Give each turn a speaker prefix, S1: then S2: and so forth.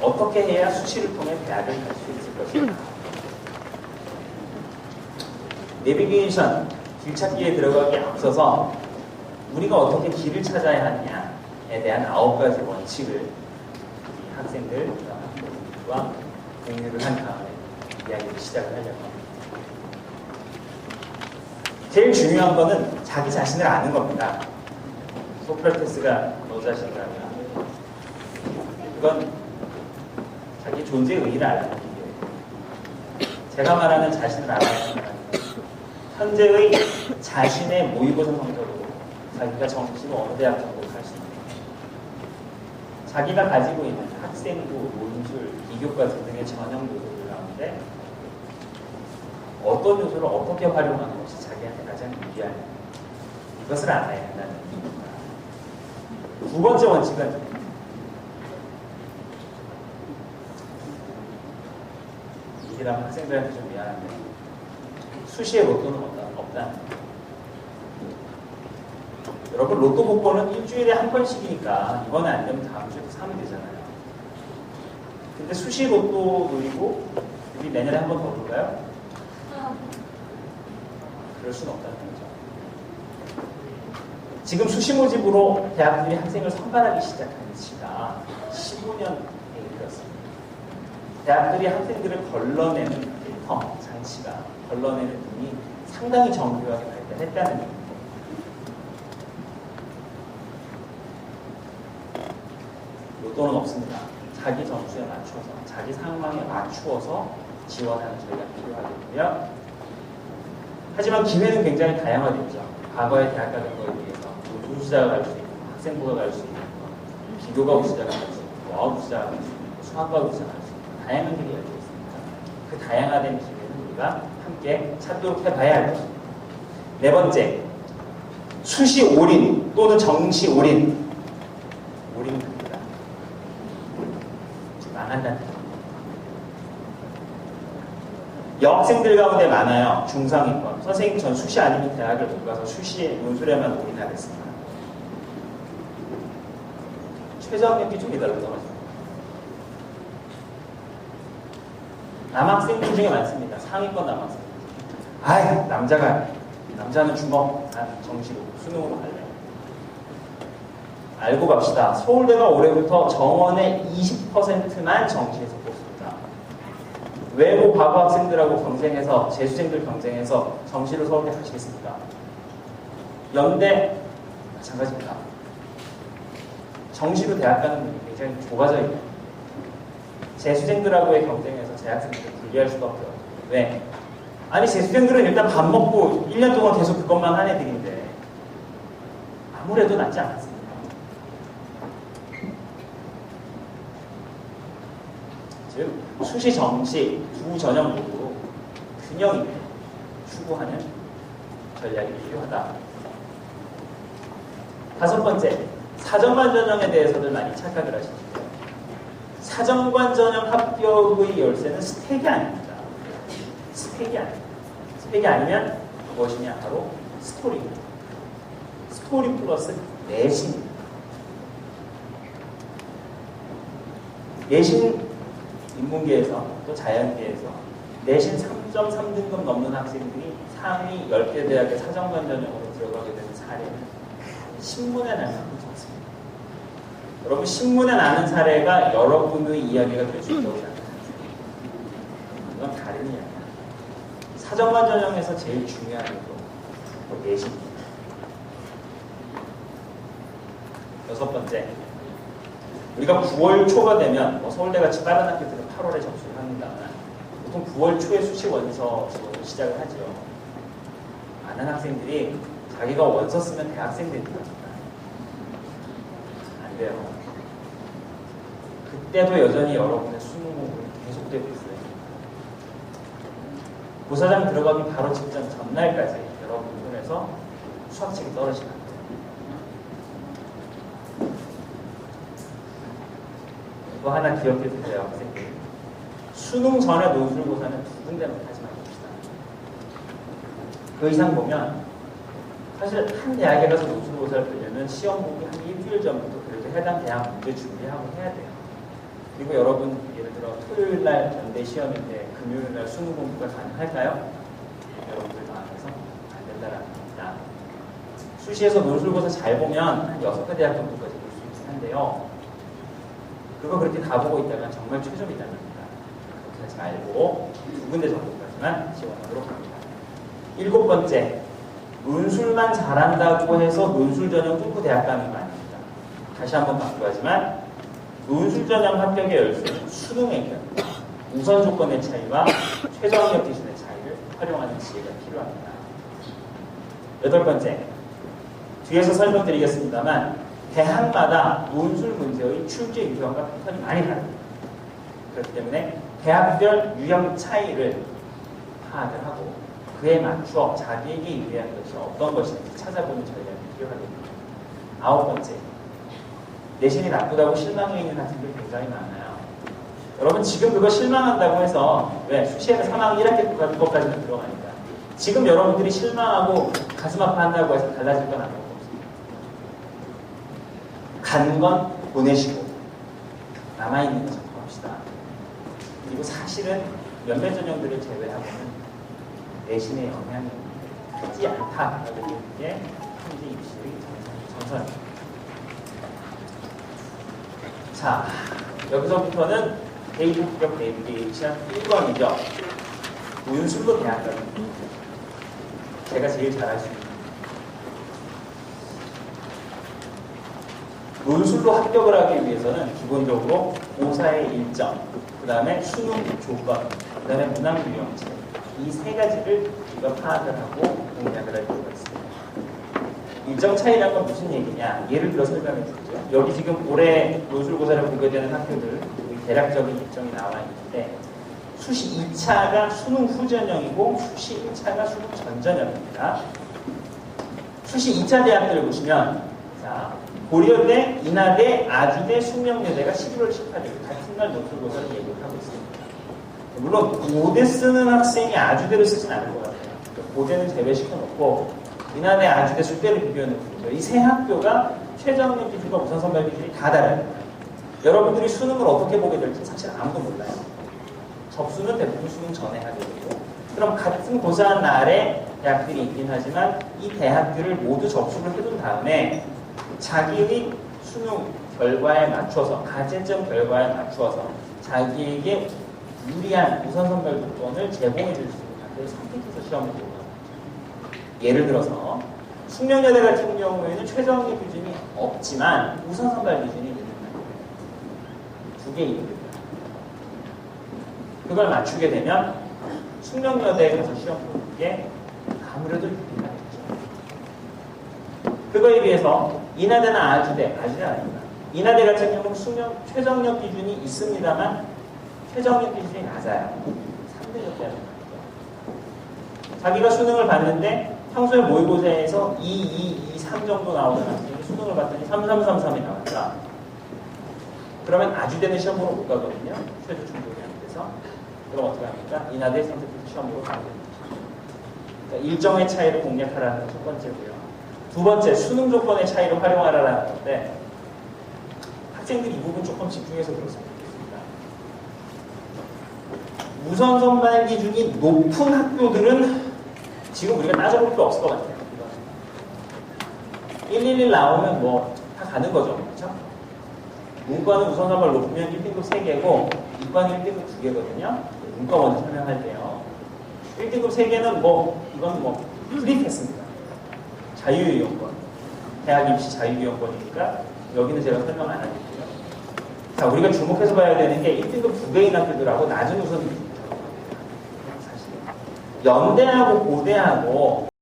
S1: 어떻게 해야 수시를 통해 대학을 갈 수 있을 것인가? 내비게이션, 길찾기에 들어가기 앞서서 우리가 어떻게 길을 찾아야 하느냐에 대한 9가지 원칙을 우리 학생들과 공유를 한 다음에 이야기를 시작을 하려고 합니다. 제일 중요한 거는 자기 자신을 아는 겁니다. 소크라테스가 너 자신이라면 그건 자기 존재의 의의를 알아야 돼요. 제가 말하는 자신을 알아야 된다는 건 현재의 자신의 모의고사 성적으로 자기가 정시로 어느 대학 정도를 갈 수 있는 자기가 가지고 있는 학생부, 논술, 비교과 등등의 전형 요소들 가운데 어떤 요소를 어떻게 활용하는 것이 자기한테 가장 유리하냐 이것을 알아야 한다는 얘기입니다. 두 번째 원칙은 이라면 학생들한테 좀 미안한데 수시에 로또는 없다는 거예요. 여러분 로또 복권은 일주일에 한 번씩이니까 이번에 안 되면 다음 주에도 사면 되잖아요. 근데 수시 로또 노리고 우리 내년에 한 번 더 볼까요? 그럴 수는 없다는 거죠. 지금 수시 모집으로 대학들이 학생을 선발하기 시작한 지가 15년에 이르렀습니다. 대학들이 학생들을 걸러내는 필터, 장치가 걸러내는 눈이 상당히 정교하게 발달했다는 얘기입니다. 로또는 없습니다. 자기 점수에 맞춰서, 자기 상황에 맞추어서 지원하는 전략이 필요하겠고요. 하지만 기회는 굉장히 다양하겠죠. 과거의 대학 가는 거에 비해서 노수자가 갈 수 있고, 학생부가 갈 수 있고, 비교과 우수자가 갈 수 있고, 어학 우수자가 갈 수 있고, 수학과 우수자가 갈 수 있고, 다양한 길이 열려 있습니다. 그 다양화된 기회는 우리가 함께 찾도록 해봐야 할 것입니다. 네 번째, 수시 올인 또는 정시 올인. 올인은 큽니다. 망한다는 거죠. 여학생들 가운데 많아요. 중상위권. 선생님 전 수시 아니면 대학을 못 가서 수시에 논술에만 올인하겠습니다. 최저학력이 좀 이달로 떨어집니다. 남학생들 중에 많습니다. 상위권 남학생들. 아이, 남자는 주먹, 정시로, 수능으로 갈래. 알고 갑시다. 서울대가 올해부터 정원의 20%만 정시에서 뽑습니다. 외고 과거 학생들하고 경쟁해서, 재수생들 경쟁해서 정시로 서울대 가시겠습니까? 연대, 마찬가지입니다. 정시로 대학 가는 분이 굉장히 좁아져 있고, 재수생들하고의 경쟁에서 재학생들을 분리할 수가 없어요. 왜? 아니, 재수생들은 일단 밥 먹고 1년 동안 계속 그것만 한 애들인데, 아무래도 낫지 않았습니다. 즉, 수시, 정시 두 전형 모두 균형 있게 추구하는 전략이 필요하다. 다섯 번째, 사정관 전형에 대해서들 많이 착각을 하시는데요. 사정관 전형 합격의 열쇠는 스펙이 아닙니다. 스펙이 아닙니다. 스펙이 아니면 무엇이냐? 바로 스토리입니다. 스토리 플러스 내신입니다. 내신 인문계에서 또 자연계에서 내신 3.3등급 넘는 학생들이 상위 10개 대학의 사정관 전형으로 들어가게 되는 사례는 신문에 나는 적습니다. 여러분, 신문에 나는 사례가 여러분의 이야기가 될 수 있다고 생각합니다. 이건 다른 이야기입니다. 사정관 전형에서 제일 중요한 게 내신입니다. 여섯 번째, 우리가 9월 초가 되면 서울대같이 빠른 학교들은 8월에 접수를 합니다만 보통 9월 초에 수시 원서 지원을 시작을 하죠. 많은 학생들이 자기가 원서 쓰면 대학생 되는 겁니다. 안 돼요. 그때도 여전히 여러분의 수능 공부는 계속되고 있어요. 고사장 들어가기 바로 직전 전날까지 여러분 손에서 수학책이 떨어지면 안 돼요. 이거 하나 기억해 두세요, 학생들. 수능 전에 논술고사는 두 군데만 하지 말읍시다. 그 이상 보면 사실 한 대학에 가서 논술고사를 보려면 시험 보기 한 일주일 전부터 그래도 해당 대학 문제 준비하고 해야 돼요. 그리고 여러분 예를 들어 토요일 날 연대 시험인데 금요일 날 수능 공부가 가능할까요? 여러분들 마음에서 안 된다라는 겁니다. 수시에서 논술고사 잘 보면 한 6개 대학 정도까지 볼 수 있긴 한데요. 그거 그렇게 다 보고 있다면 정말 최적이라는 겁니다. 그렇게 하지 말고 2군데 정도까지만 지원하도록 합니다. 7번째, 논술만 잘한다고 해서 논술 전형 뚫고 대학 가는 거 아닙니다. 다시 한번 강조하지만 논술 전형 합격의 열쇠는 수능의 결, 우선 조건의 차이와 최저 학력 기준의 차이를 활용하는 지혜가 필요합니다. 8번째, 뒤에서 설명드리겠습니다만 대학마다 논술 문제의 출제 유형과 패턴이 많이 다릅니다. 그렇기 때문에 대학별 유형 차이를 파악을 하고 그에 맞추어 자기에게 유리한 것이 어떤 것인지 찾아보는 전략이 필요하겠습니다. 9번째, 내신이 나쁘다고 실망해 있는 학생들이 굉장히 많아요. 여러분 지금 그거 실망한다고 해서 왜 수시에는 3학년 1학기 것까지는 들어가니까 지금 여러분들이 실망하고 가슴 아파한다고 해서 달라질 건 아무것도 없습니다. 간 건 보내시고 남아있는 거 접근합시다. 그리고 사실은 몇몇 전형들을 제외하고는 내신의 영향이 크지 않다라고 보는 게 현재 입시의 정선입니다. 자, 여기서부터는 데이트 합격 내비게이션 1번이죠. 논술로 대학 가는 제가 제일 잘할 수 있는 논술로 합격을 하기 위해서는 기본적으로 고사의 일정, 그 다음에 수능 조건, 그 다음에 문항 유형체 이 세 가지를 우리가 파악을 하고 공략을 할 필요가 있습니다. 일정 차이란 건 무슨 얘기냐? 예를 들어 설명해 주죠. 여기 지금 올해 논술고사를 보게 되는 학교들 대략적인 일정이 나와 있는데 수시 2차가 수능 후 전형이고 수시 1차가 수능 전 전형입니다. 수시 2차 대학들을 보시면 자, 고려대, 인하대, 아주대, 숙명여대가 11월 18일 같은 날 논술고사를 예고하고 있습니다. 물론 고대 쓰는 학생이 아주대를 쓰진 않을 것 같아요. 고대는 제외시켜놓고 인하대, 아주대, 숙대를 비교해놓고 이 세 학교가 최저학력 기준과 우선 선발 기준이 다 다릅니다. 여러분들이 수능을 어떻게 보게 될지 사실 아무도 몰라요. 접수는 대부분 수능 전에 하게 되고 그럼 같은 고사한 날에 대학들이 있긴 하지만 이 대학들을 모두 접수를 해둔 다음에 자기의 수능 결과에 맞춰서 가채점 결과에 맞추어서 자기에게 유리한 우선 선발 조건을 제공해 줄 수 있는 학교를 선택해서 시험을 보는 겁니다. 예를 들어서 숙명여대 같은 경우에는 최저학력 기준이 없지만 우선 선발 기준이 있는 두 개 있습니다. 그걸 맞추게 되면 숙명여대에 가서 시험 보는 게 아무래도 유리하겠죠. 그거에 비해서 인하대나 아주대 아닙니다. 인하대 같은 경우는 최저학력 기준이 있습니다만 최저학력 기준이 낮아요. 3등급대라는 거죠. 자기가 수능을 봤는데 평소에 모의고사에서 3 정도 나오는 학생이 수능을 봤더니 3333이 나왔다. 그러면 아주대는 시험 보러 못 가거든요. 최저 충족이 안 돼서. 그럼 어떻게 합니까? 인하대 선택해서 시험 보러 가게 됩니다. 그러니까 일정의 차이를 공략하라는 첫 번째고요. 두 번째, 수능 조건의 차이를 활용하라는 건데 학생들이 이 부분 조금 집중해서 들었으면 좋겠습니다. 우선 선발 기준이 높은 학교들은 지금 우리가 따져볼 필요 없을 것 같아요. 111 나오면 뭐 다 가는 거죠. 그렇죠? 문과는 우선 선발 높으면 1등급 3개고 이과는 1등급 2개거든요. 문과 먼저 설명할게요. 1등급 3개는 이건 프리패스입니다. 자유이용권. 대학 입시 자유이용권이니까 여기는 제가 설명 안 하겠고요. 자, 우리가 주목해서 봐야 되는 게 1등급 2개인 학교들하고 낮은 우선 기준이 사실 연대하고 고대하고